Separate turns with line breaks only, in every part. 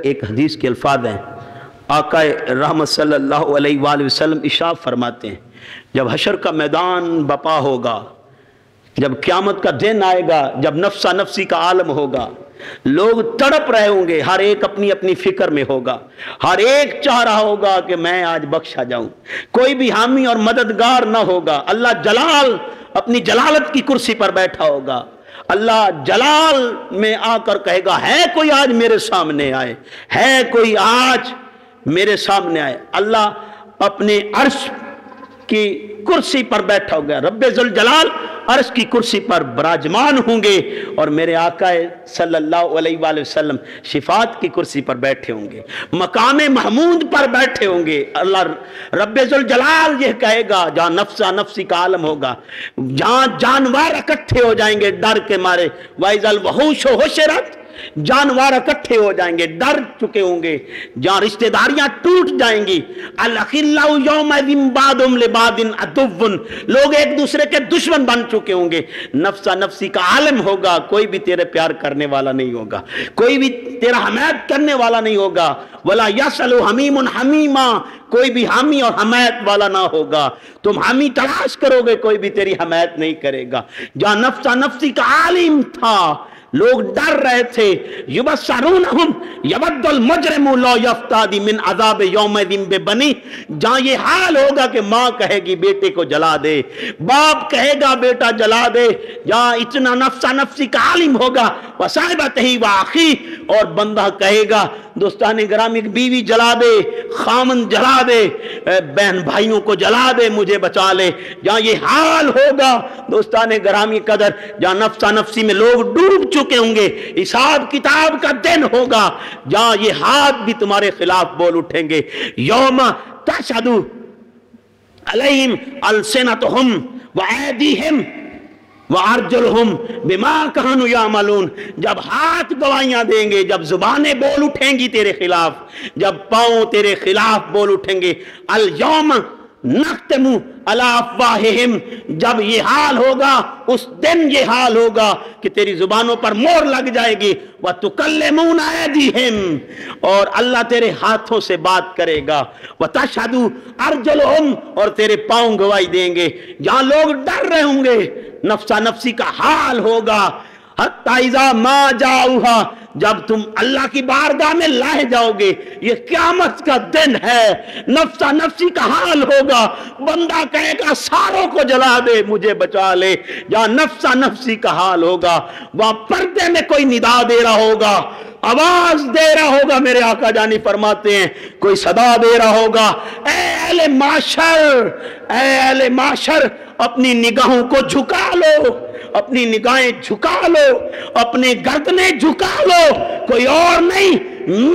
ایک حدیث کے الفاظ ہیں، آقا رحمت صلی اللہ علیہ وآلہ وسلم ارشاد فرماتے ہیں جب حشر کا میدان بپا ہوگا، جب قیامت کا دن آئے گا، جب نفسا نفسی کا عالم ہوگا، لوگ تڑپ رہے ہوں گے، ہر ایک اپنی اپنی فکر میں ہوگا، ہر ایک چاہ رہا ہوگا کہ میں آج بخشا جاؤں، کوئی بھی حامی اور مددگار نہ ہوگا۔ اللہ جلال اپنی جلالت کی کرسی پر بیٹھا ہوگا، اللہ جلال میں آ کر کہے گا ہے کوئی آج میرے سامنے آئے، ہے کوئی آج میرے سامنے آئے۔ اللہ اپنے عرش کی کرسی پر بیٹھا ہوگا، رب ذوالجلال عرش کی کرسی پر براجمان ہوں گے، اور میرے آقا صلی اللہ علیہ وآلہ وسلم شفاعت کی کرسی پر بیٹھے ہوں گے، مقام محمود پر بیٹھے ہوں گے۔ اللہ رب ذوالجلال یہ کہے گا جہاں نفسا نفسی کا عالم ہوگا، جہاں جانور اکٹھے ہو جائیں گے ڈر کے مارے، وَإِذَا الْوُحُوشُ حُشِرَتْ، جانور اکٹھے ہو جائیں گے، ڈر چکے ہوں گے، جہاں رشتہ داریاں ٹوٹ جائیں گی، الْأَخِلَّوْ يَوْمَئِذٍ بَعْضُهُمْ لِبَعْضٍ عَدُوٌّ، لوگ ایک دوسرے کے دشمن بن چکے ہوں گے۔ نفسا نفسی کا عالم ہوگا، کوئی بھی تیرے پیار کرنے والا نہیں ہوگا، کوئی بھی تیرا حمایت کرنے والا نہیں ہوگا۔ وَلَا يَسْأَلُ حَمِيمٌ حَمِيمًا، کوئی بھی حامی اور حمایت والا نہ ہوگا، تم حامی تلاش کرو گے، کوئی بھی تیری حمایت نہیں کرے گا۔ جہاں نفسا نفسی کا عالم تھا، لوگ ڈر رہے تھے، یبصرونہم یود المجرم لا یفتادی من عذاب یومئذ ببنی، جہاں یہ حال ہوگا کہ ماں کہے گی بیٹے کو جلا دے، باپ کہے گا بیٹا جلا دے، جہاں اتنا نفسا نفسی کا عالم ہوگا، وصاحبتہ واخی، اور بندہ کہے گا دوستان گرامی بیوی جلا دے، خامن جلا دے، بہن بھائیوں کو جلا دے، مجھے بچا لے۔ جہاں یہ حال ہوگا دوستان گرامی قدر، جہاں نفسا نفسی میں لوگ ڈوب چکے ہوں گے، حساب کتاب کا دن ہوگا، جہاں یہ ہاتھ بھی تمہارے خلاف بول اٹھیں گے، یوم تشہد علیہم السنتہم وایدیہم وارجلہم بما کانوا یعملون، جب ہاتھ گواہیاں دیں گے، جب زبانیں بول اٹھیں گی تیرے خلاف، جب پاؤں تیرے خلاف بول اٹھیں گے، الیوم نختم علی افواہہم، جب یہ حال ہوگا، اس دن یہ حال ہوگا کہ تیری زبانوں پر مور لگ جائے گی، وَتُكَلِّمُونَ أَيْدِيهِمْ، اور اللہ تیرے ہاتھوں سے بات کرے گا، وَتَشْهَدُ أَرْجُلُهُمْ، اور تیرے پاؤں گواہی دیں گے۔ جہاں لوگ ڈر رہے ہوں گے، نفسا نفسی کا حال ہوگا، حَتَّى إِذَا مَا جَاءُوهَا، جب تم اللہ کی بارگاہ میں لائے جاؤ گے، یہ قیامت کا دن ہے، نفسا نفسی کا حال ہوگا، بندہ کہے گا ساروں کو جلا دے، مجھے بچا لے۔ جہاں نفسا نفسی کا حال ہوگا، وہاں پردے میں کوئی ندا دے رہا ہوگا، آواز دے رہا ہوگا، میرے آقا جانی فرماتے ہیں کوئی صدا دے رہا ہوگا، اے اہل معاشر، اے اہل معاشر، اپنی نگاہوں کو جھکا لو، اپنی نگاہیں جھکا لو، اپنے گردنیں جھکا لو، کوئی اور نہیں،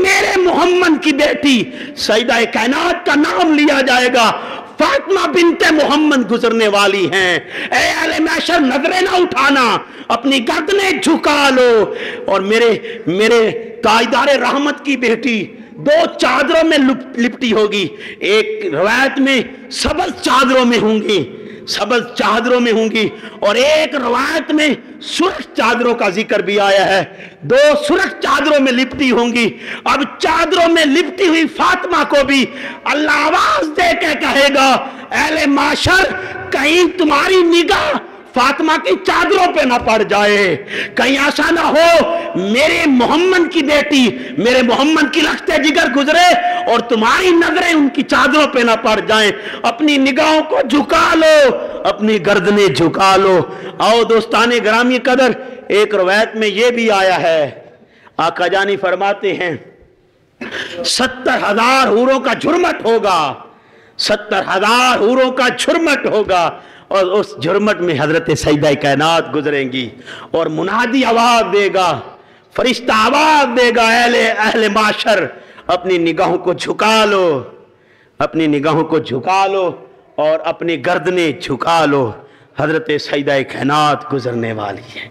میرے محمد کی بیٹی سیدہ کائنات کا نام لیا جائے گا، فاطمہ بنت محمد گزرنے والی ہیں۔ اے اہل معاشر، نظریں نہ اٹھانا، اپنی گردنیں جھکا لو، اور میرے تاجدار رحمت کی بیٹی دو چادروں میں لپٹی ہوگی، ایک روایت میں سبز چادروں میں ہوں گی، سبز چادروں میں ہوں گی، اور ایک روایت میں سرخ چادروں کا ذکر بھی آیا ہے، دو سرخ چادروں میں لپٹی ہوں گی۔ اب چادروں میں لپٹی ہوئی فاطمہ کو بھی اللہ آواز دے کے کہے گا اہل معاشر، کہیں تمہاری نگاہ فاطمہ کی چادروں پہ نہ پڑ جائے، کہیں ایسا نہ ہو میرے محمد کی بیٹی، میرے محمد کی لخت جگر گزرے اور تمہاری نظریں ان کی چادروں پہ نہ پڑ جائیں۔ اپنی نگاہوں کو جھکا لو، اپنی گردنیں جھکا لو۔ آؤ دوستان گرامی قدر، ایک روایت میں یہ بھی آیا ہے، آقا جانی فرماتے ہیں 70,000 حوروں کا جھرمٹ ہوگا، 70,000 حوروں کا جھرمٹ ہوگا، اور اس جھرمٹ میں حضرت سیدہ کائنات گزریں گی، اور منادی آواز دے گا، فرشتہ آواز دے گا، اہل معاشر اپنی نگاہوں کو جھکا لو، اپنی نگاہوں کو جھکا لو، اور اپنی گردنیں جھکا لو، حضرت سیدہ کائنات گزرنے والی ہے۔